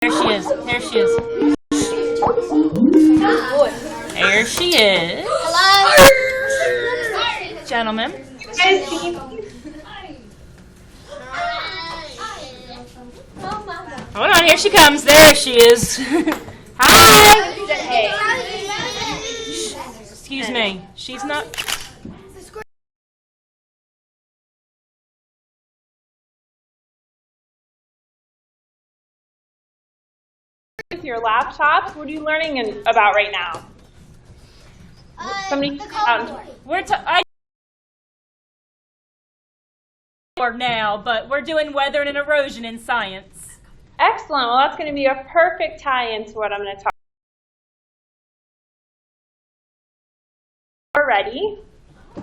There she is. There she is. There she is. Hello. Gentlemen. Hold on, here she comes. There she is. Hi. Excuse me. She's not. With your laptops, what are you learning about right now? Somebody We're now, but we're doing weather and erosion in science. Excellent. Well, that's going to be a perfect tie-in to what I'm going to talk about. Ready? I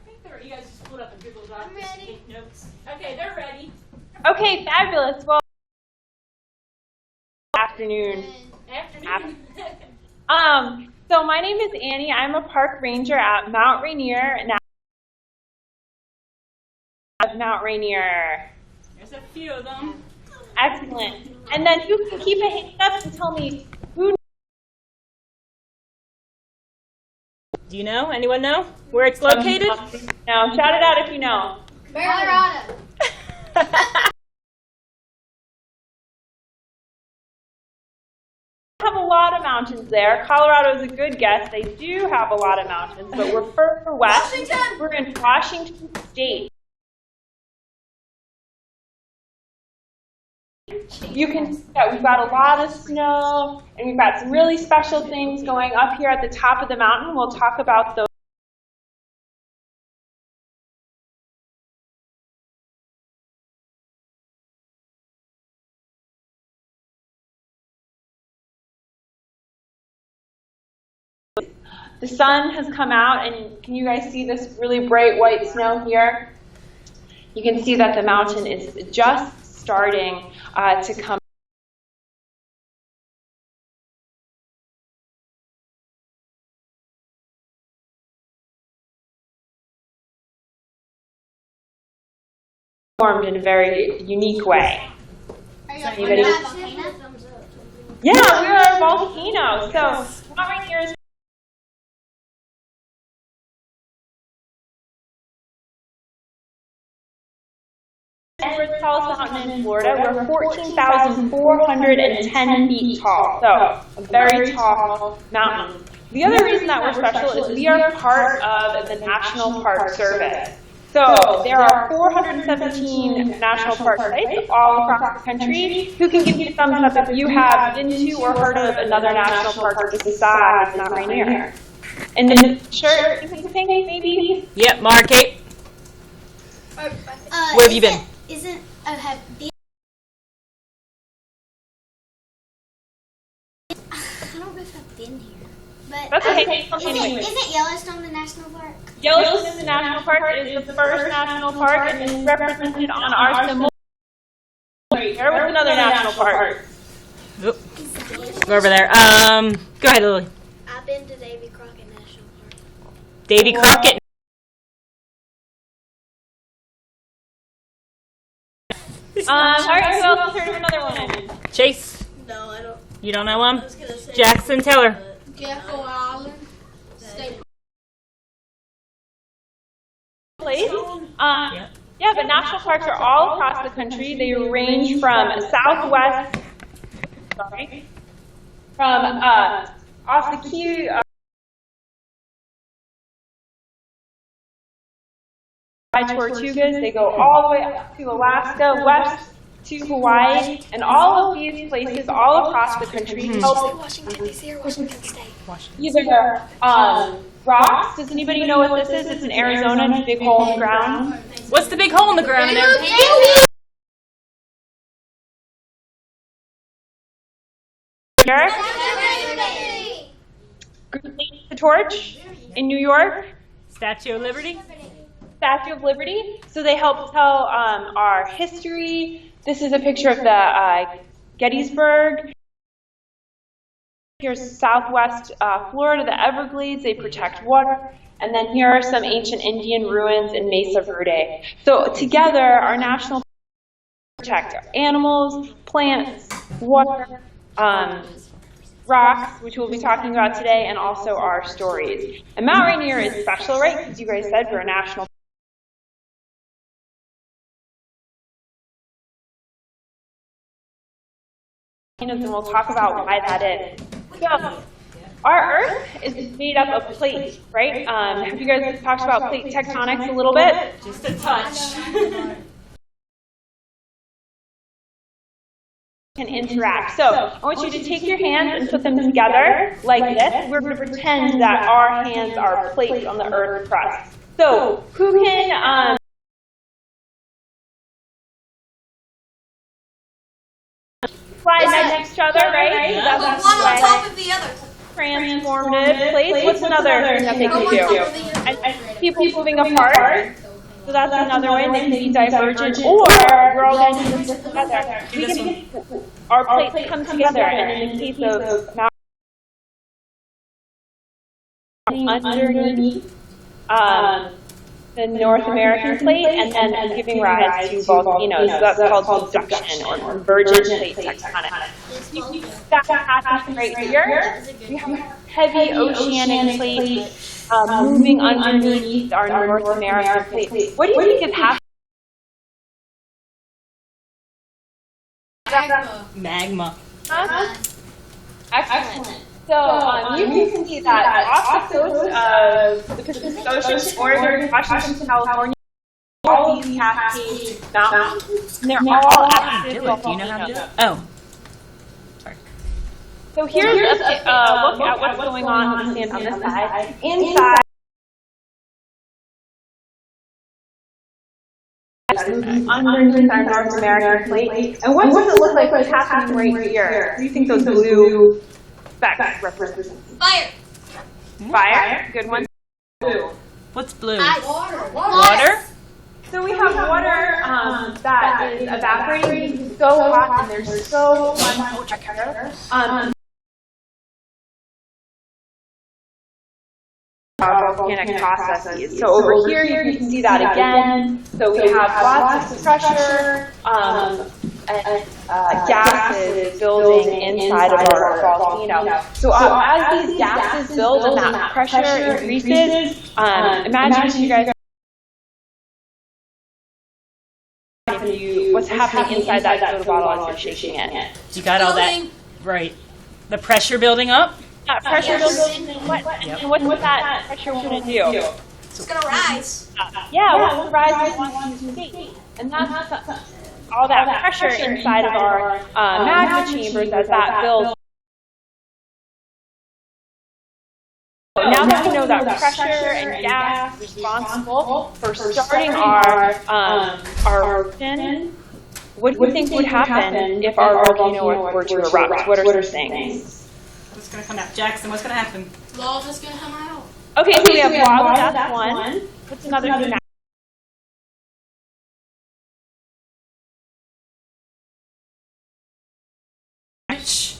think they're. You guys just split up and Google Docs. I'm ready. Notes. Okay, they're ready. Okay, fabulous. Well, afternoon. So my name is Annie. I'm a park ranger at Mount Rainier. Mount Rainier. There's a few of them. Excellent. And then you can keep a hand up and tell me who. Do you know? Anyone know where it's located? No, shout it out if you know. Colorado. Have a lot of mountains there. Colorado is a good guess. They do have a lot of mountains, but we're further west. Washington. We're in Washington State. You can see that we've got a lot of snow, and we've got some really special things going up here at the top of the mountain. We'll talk about those. The sun has come out, and can you guys see this really bright white snow here? You can see that the mountain is just starting to come. Formed in a very unique way. Anybody? Yeah, we are a volcano. So Mount Rainier is the tallest mountain in Florida. We're 14,410 feet tall, so a very tall mountain. The other reason that we're special is we are part of the National Park Service. So there are 417 national park sites all across the country. Who can give me a thumbs up if you have been to or heard of another national park just besides Mount Rainier? And then shirt, you think maybe? Yep, Mark, Kate. Where have you been? I don't know if I've been here. But That's okay. Isn't Yellowstone the national park? Yellowstone is the national park. It is the first national park and is represented on our symbol. There was another national park. Oop. Go over there. Go ahead, Lily. I've been to Davy Crockett National Park. Davy Crockett. All right, who else has heard of another one? Chase. No, I don't. You don't know him? I was gonna say Jackson Taylor. Jekyll Island. Place? Yeah, but national parks are all across the country. They range from southwest, from off the Key, by Tortugas. They go all the way up to Alaska, west to Hawaii, and all of these places all across the country help Washington D.C. or Washington State? either rocks. Does anybody know what this is? It's in Arizona, a big hole in the ground. What's the big hole in the ground there? The Torch in New York. Statue of Liberty. Statue of Liberty. So they help tell our history. This is a picture of the Gettysburg. Here's southwest Florida, the Everglades. They protect water. And then here are some ancient Indian ruins in Mesa Verde. So together, our national protect animals, plants, water, rocks, which we'll be talking about today, and also our stories. And Mount Rainier is special, right? Because you guys said we're a national park. And we'll talk about why that is. So, our Earth is made up of plates, right? Have you guys talked about plate tectonics a little bit? Just a touch. Can interact. So I want you to take your hands and put them together like this. We're going to pretend that our hands are plates on the Earth's crust. So who can slide next to each other, right? Yeah. That's One on like top of the other. transformative plates. What's another thing that they can do? And keep moving apart. So that's another way. They can be divergent, or we're all going to do this together. We can, our plates come together, and in the case of underneath the North American plate, and then giving rise to volcanoes. So that's called subduction or convergent plate tectonics. That happens right here. We have heavy oceanic plates moving underneath our North American plate. What do you think is happening? Magma. Huh? Excellent. So you can see that off the coast of the Pacific Ocean, Oregon, Washington, California, all these Cascade Mountains, and they're all active volcanoes. Do you know how to do it? Oh. Sorry. So here's a look at what's going on with the sand on this side. Inside, underneath our North American plate. And what does it look like what's happening right here? What do you think those blue specks represent? Fire. Fire, good one. Blue. What's blue? Ice. Water? So we have water that is evaporating. It's so hot and there's so much water. Volcanic processes. So over here you can see that again. So we have lots of pressure and gases building inside of our volcano. So as these gases build and that pressure increases, imagine you guys what's happening inside that soda bottle as you're shaking it. You got all that right. The pressure building up? That pressure building, and what's that pressure going to do? It's gonna rise. Yeah, what's the rise we want to see? And that's all that pressure inside of our magma chambers as that builds. Now that we know that pressure and gas is responsible for starting our eruption, what do you think would happen if our volcano were to erupt? What are some things? What's going to come out? Jackson, what's going to happen? Lava's gonna come out. Okay, so we have lava, that's one. What's another thing?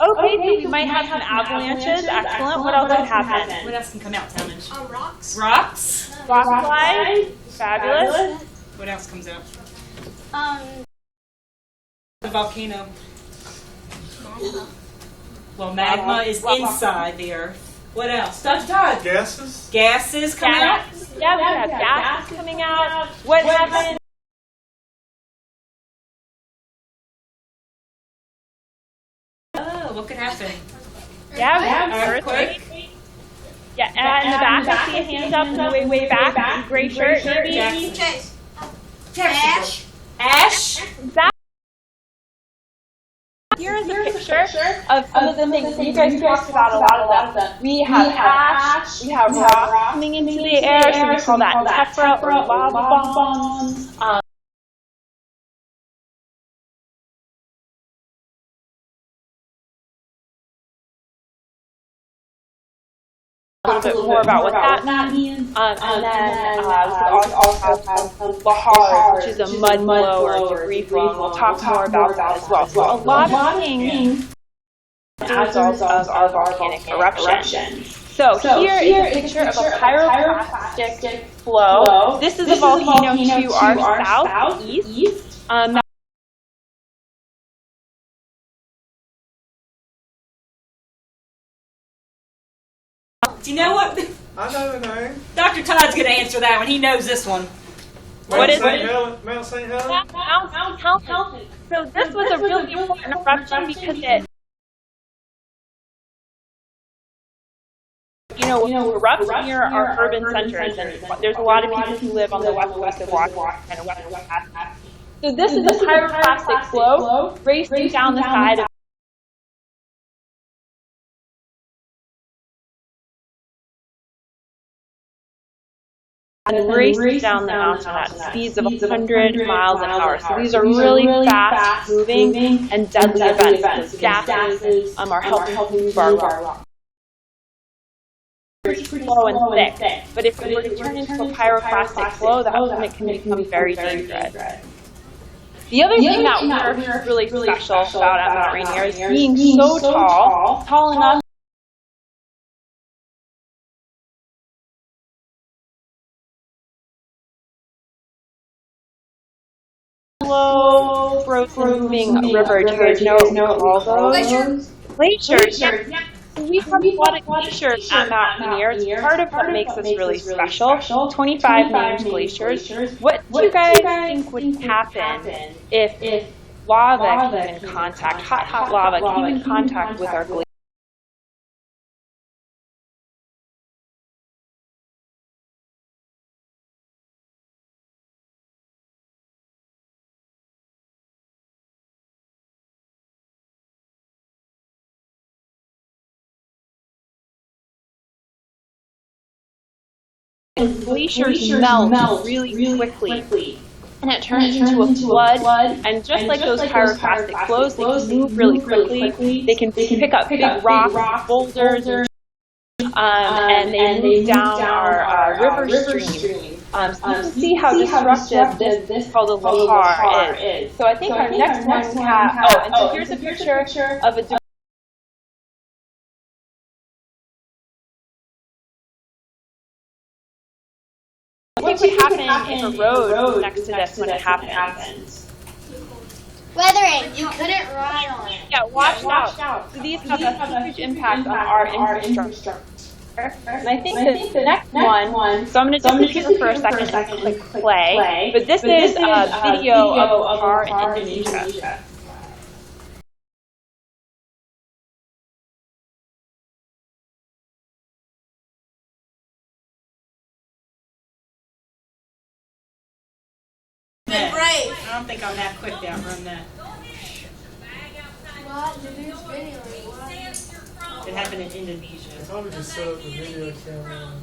Okay, so we might have some avalanches. Excellent. What else could happen? What else can come out, Talmadge? Rocks. Rocks? Rock slide. Fabulous. What else comes out? The volcano. Well, magma is inside the Earth. What else? Dr. Todd? Gases? Gases coming out? Yeah, we have gases coming out. What happened? Oh, what could happen? Yeah, we have earthquake. Yeah, and in the back, I see a hand up way back. Gray shirt, maybe. Jackson. Chase. Ash. Ash? That Here is a picture of some of the things you guys talked about. A lot of them. We have ash. We have rock coming into the air. So we call that tephra or lava bombs. A little bit more about what that means. And then we also have lahar, which is a mud flow or debris flow. We'll talk more about that as well. So a lot of things as a result of our volcanic eruption. So here is a picture of a pyroclastic flow. This is a volcano to our southeast. Do you know what? I know the name. Dr. Todd's going to answer that one. He knows this one. What is St. it? Mount St. Helens? Mount Helens. So this was a really important eruption because it, erupts near our urban centers, and there's a lot of people who live on the west coast of Washington and west Wisconsin. So this is a pyroclastic flow racing down the side of and races down the mountain at speeds of 100 miles an hour. So these are really fast moving and deadly events because gases are helping move our rock. Pretty slow and thick, but if it were to turn into a pyroclastic flow, it can become very dangerous. The other thing that we're really special about at Mount Rainier is being so tall enough slow, frozen-moving river. Do you guys know what we call those? Glaciers. Yeah. We have a lot of glaciers at Mount Rainier. It's part of what makes us really special. 25 named glaciers. What do you guys think would happen if lava came in contact, hot lava came in contact with our glaciers? Glaciers melt really quickly, and it turns into a flood. And just like those pyroclastic flows, they can move really quickly. They can pick up big rocks, boulders, and they move down our river stream. So you can see how disruptive this called a lahar is. So I think our next one we have. Oh, and so here's a picture of a what would happen if a road next to this when it happens? Weathering. You couldn't ride on it. Yeah, washed out. So these have a huge impact on our infrastructure. And I think the next one, so I'm going to disappear for a second and click play. But this is a video of a car in Indonesia. Brave. I don't think I'm that quick to outrun that. It happened in Indonesia. Probably just set up the video camera.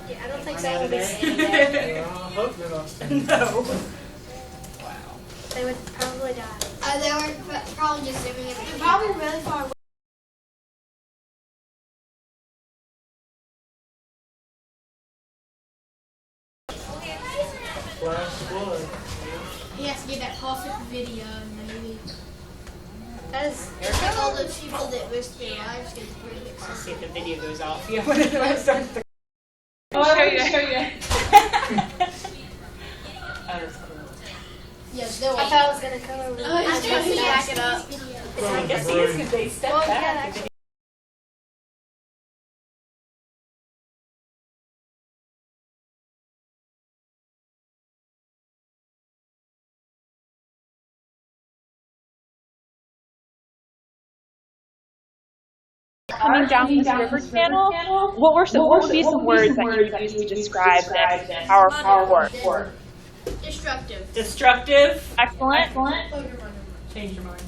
Yeah, I don't think Run so. out of there. I hope they're not standing. No. They would probably die. They were probably just zooming in. They're probably really far away. Flash flood. He has to get that perfect video, maybe. As all the people that risk their lives get pretty Let's see excited. if the video goes off. Yeah, when it starts to... I'll show you. Oh, that's cool. Yes, I thought it was going to come over. I was trying to back it up. I guess it is because they stepped back. Coming down this river channel, what would be some words that you would use to describe this powerful work? Destructive. Destructive. Excellent. Change your mind.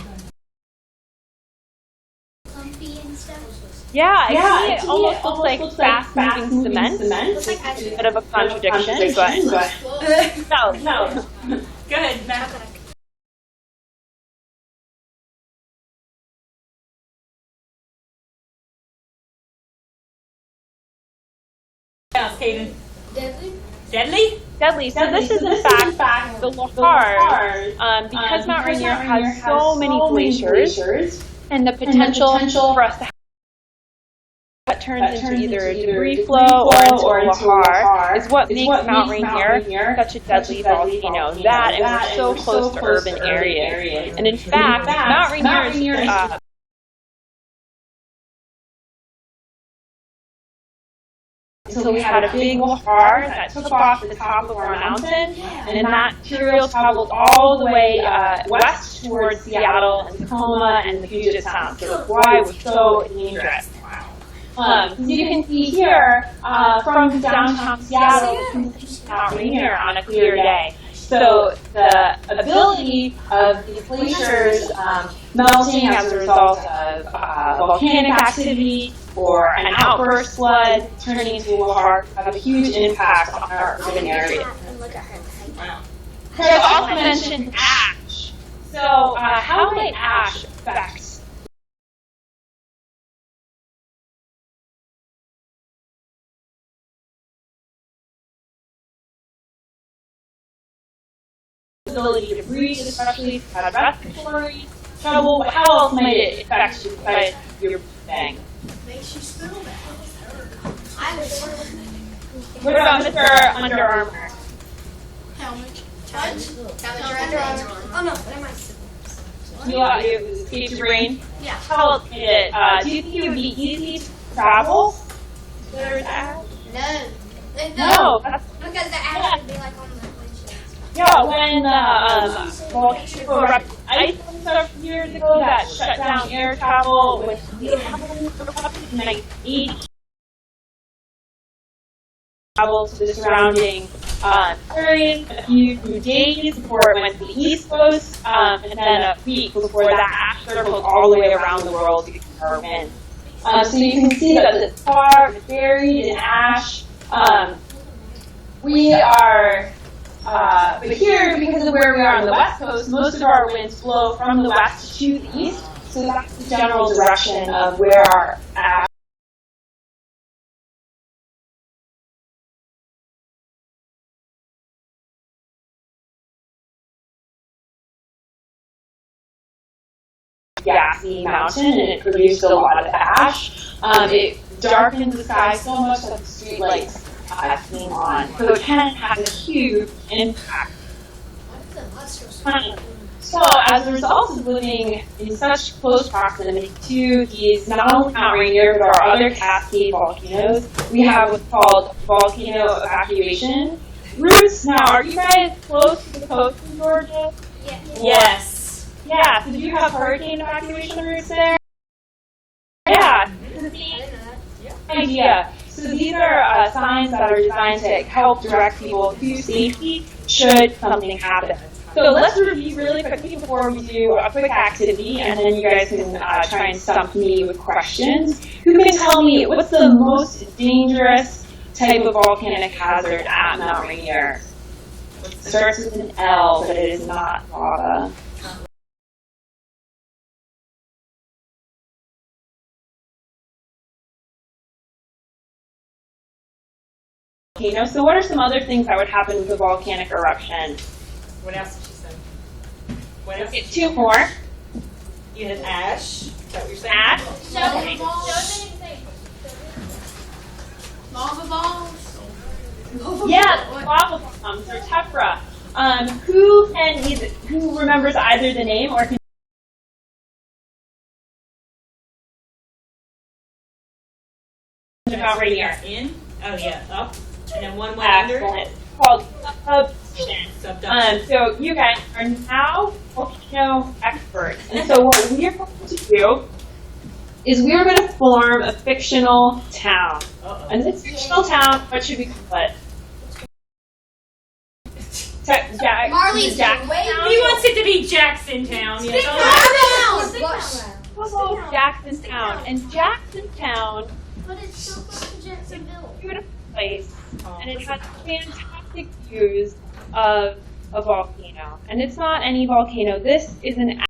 Clumpy and stuff. Yeah, it almost looks like fast-moving cement. Looks like ice cream. Bit of a contradiction, but no. Go ahead, Matt. Yeah, Hayden. Deadly? Deadly? Deadly. So this is in fact the lahar, because Mount Rainier has so many glaciers, and the potential for us to have that turns into either a debris flow or into a lahar is what makes Mount Rainier such a deadly volcano. That, and we're so close to urban areas. And in fact, Mount Rainier is until we had a big lahar that took off the top of our mountain, and that material traveled all the way west towards Seattle and Tacoma and the Puget Sound. So that's why it was so dangerous. So you can see here from downtown Seattle, you can see Mount Rainier on a clear day. So the ability of these glaciers melting as a result of volcanic activity or an outburst flood turning into a lahar have a huge impact on our urban areas. Chris also mentioned ash. So how might ash affect ability to breathe, especially if you have respiratory trouble? How else might it affect you besides your breathing? Makes you smell bad. What about Mr. Under Armour? Helmet. Oh no, what am I saying? You escaped your brain? Yeah. How else did it? Do you think it would be easy to travel? There's ash? No. That's, Because the ash would be like on the windshield. yeah, when the volcano erupted ice several years ago that shut down air travel with the 1980 travel to the surrounding areas a few days before it went to the East Coast, and then a week before that ash circled all the way around the world to get our wind. So you can see that it's far buried in ash. We are, but here, because of where we are on the West Coast, most of our winds flow from the west to the east, so that's the general direction of where our ash gassy mountain, and it produced a lot of ash. It darkened the sky so much that the streetlights came on. So it can have a huge impact. So as a result of living in such close proximity to these, not only Mount Rainier, but our other Cascade volcanoes, we have what's called volcano evacuation routes. Now, are you guys close to the coast in Georgia? Yes. Yeah, so do you have hurricane evacuation routes there? Yeah, this is the idea. So these are signs that are designed to help direct people to safety should something happen. So let's review really quickly before we do a quick activity, and then you guys can try and stump me with questions. Who can tell me what's the most dangerous type of volcanic hazard at Mount Rainier? It starts with an L, but it is not lava. So what are some other things that would happen with a volcanic eruption? What else did she say? What else? Okay, two more. You had ash. Is that what you're saying? Ash. Okay. Lava balls. Yeah, lava bombs or tephra. Who remembers either the name or can Mount Rainier? In? Oh yeah, up. And then one went under. Excellent. It's called subduction. Subduction. So you guys are now volcano experts. And so what we're going to do is we're going to form a fictional town. And this fictional town, what should we call it? Marley's Jackson way Town? He wants it to be Jackson Town. Jackson Town. And Jackson Town But it's so close to Jacksonville. beautiful place, and it has fantastic views of a volcano. And it's not any volcano. This is an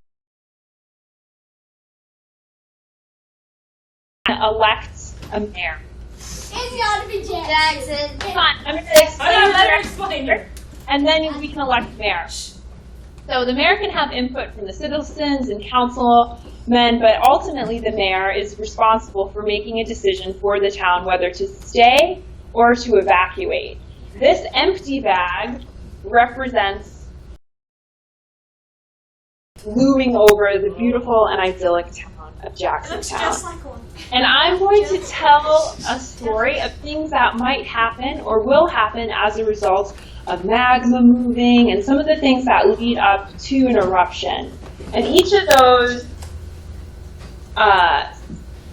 elects a mayor. It's gotta be Jackson. Come on, I'm going to explain Let her this, explain it. and then we can elect mayor. So the mayor can have input from the citizens and councilmen, but ultimately the mayor is responsible for making a decision for the town whether to stay or to evacuate. This empty bag represents looming over the beautiful and idyllic town of It looks Jacksontown. just like one. And I'm going to tell a story of things that might happen or will happen as a result of magma moving and some of the things that lead up to an eruption. And each of those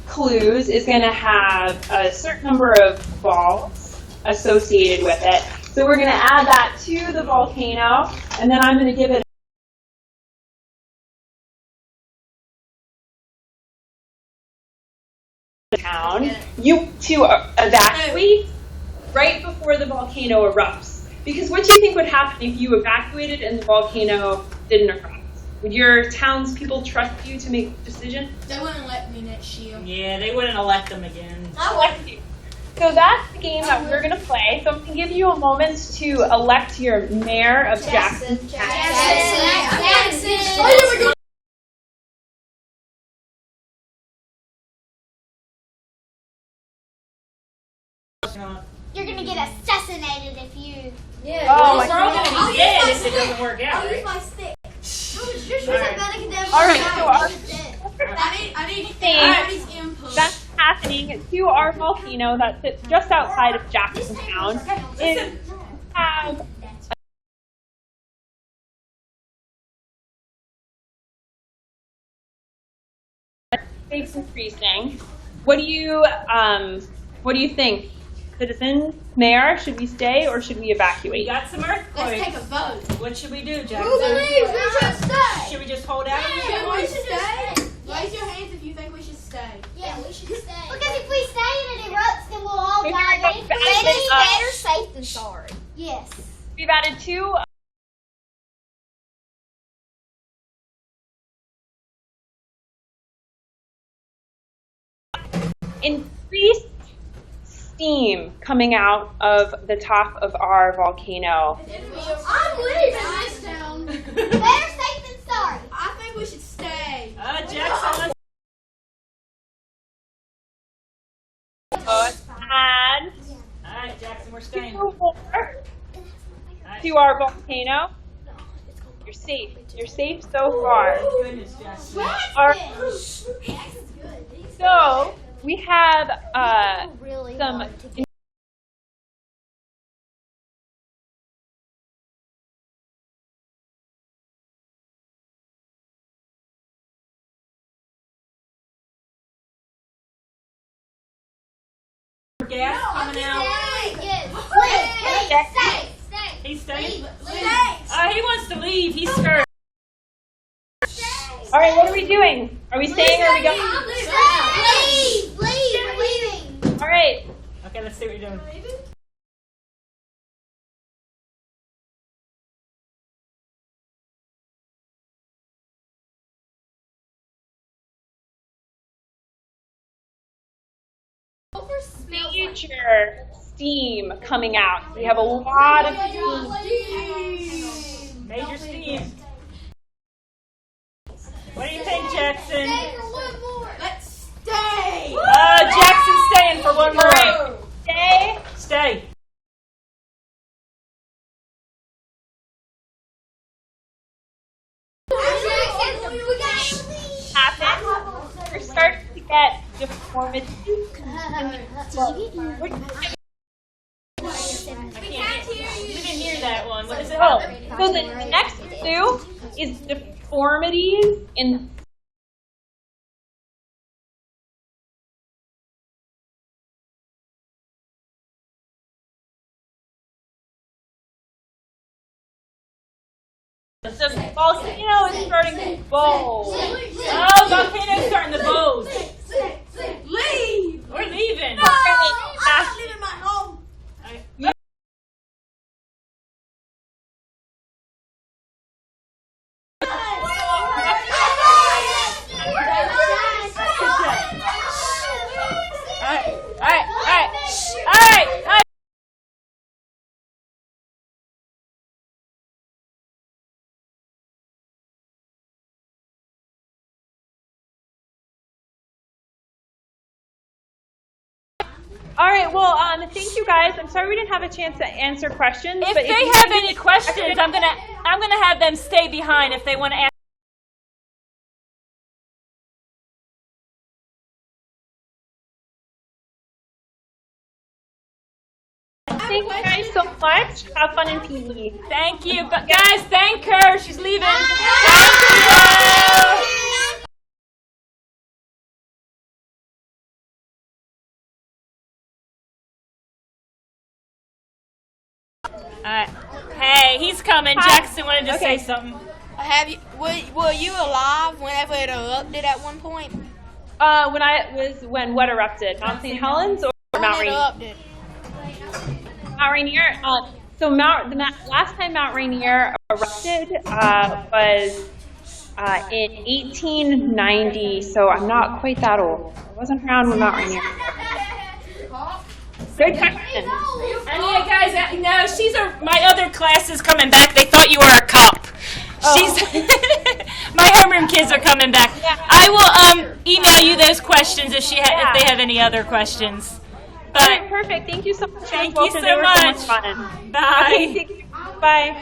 clues is going to have a certain number of balls associated with it. So we're going to add that to the volcano, and then I'm going to give it town. You to evacuate right before the volcano erupts. Because what do you think would happen if you evacuated and the volcano didn't erupt? Would your townspeople trust you to make a decision? They wouldn't let me next year. Yeah, they wouldn't elect them again. Elect you. So that's the game that we're going to play. So I'm going to give you a moment to elect your mayor of Jackson. You're gonna get assassinated if you. Yeah. Oh, We're all my going to I'll be use dead my if it doesn't work out, I'll use right? my stick. All right, so I need thing everybody's input. that's happening to our volcano that sits just outside of Jacksontown is have it's increasing. What do you think? Citizens, mayor, should we stay or should we We evacuate? got some Let's earthquakes. take a vote. What should we do, Who Jackson? believes we should stay? Should we just hold out? Yeah, we should stay. Raise your hands if you think we should stay. Yeah, we should stay. Because if we stay and it erupts, then we'll all Maybe die. we're Then gonna it's back it better safe than sorry. Yes. We've added two increased steam coming out of the top of our volcano. I'm leaving this town. Better safe than sorry. I think we should stay. Jackson, let's. Add All right, Jackson, we're two staying. more to our volcano. You're safe. You're safe so far. Goodness, Jackson. Our, Jackson's good. so we have Really some hard to get. Gas coming out. Yes. Stay. He's staying. Stay. He wants to leave. He's scared. all right. What are we doing? Are we staying or are we going? Leave. We're leaving. All right. Okay, let's see what you're doing. Future steam coming out. We have a lot of steam. Major steam. What do you think, Jackson? Let's stay. Jackson's staying for one more week. Stay. Stay. Happen. We're starting to get deformities. We didn't hear that one. What is it? Oh, so the next clue is deformities in the volcano is starting to bulge. Oh, volcano's starting to bulge. Leave. We're leaving. I'm not leaving my home. All right. All right, well, thank you guys. I'm sorry we didn't have a chance to answer questions. If but they you have any questions, I'm gonna have them stay behind if they want to ask. Thank you guys so much. Have fun in PE. Thank you. But guys, thank her. She's leaving. Hey, he's coming. Hi. Jackson wanted to say something. Were you alive whenever it erupted at one point? When what erupted? Mount St. Helens or Mount Rainier? Erupted. Mount Rainier. So last time Mount Rainier erupted was in 1890. So I'm not quite that old. I wasn't around when Mount Rainier. Good question. And yeah, guys, no, my other class is coming back. They thought you were a cop. My homeroom kids are coming back. Yeah. I will email you those questions if they have any other questions. But All right, perfect. Thank you so much. Thank Both you of so you were much. So much fun. Bye. Okay, bye.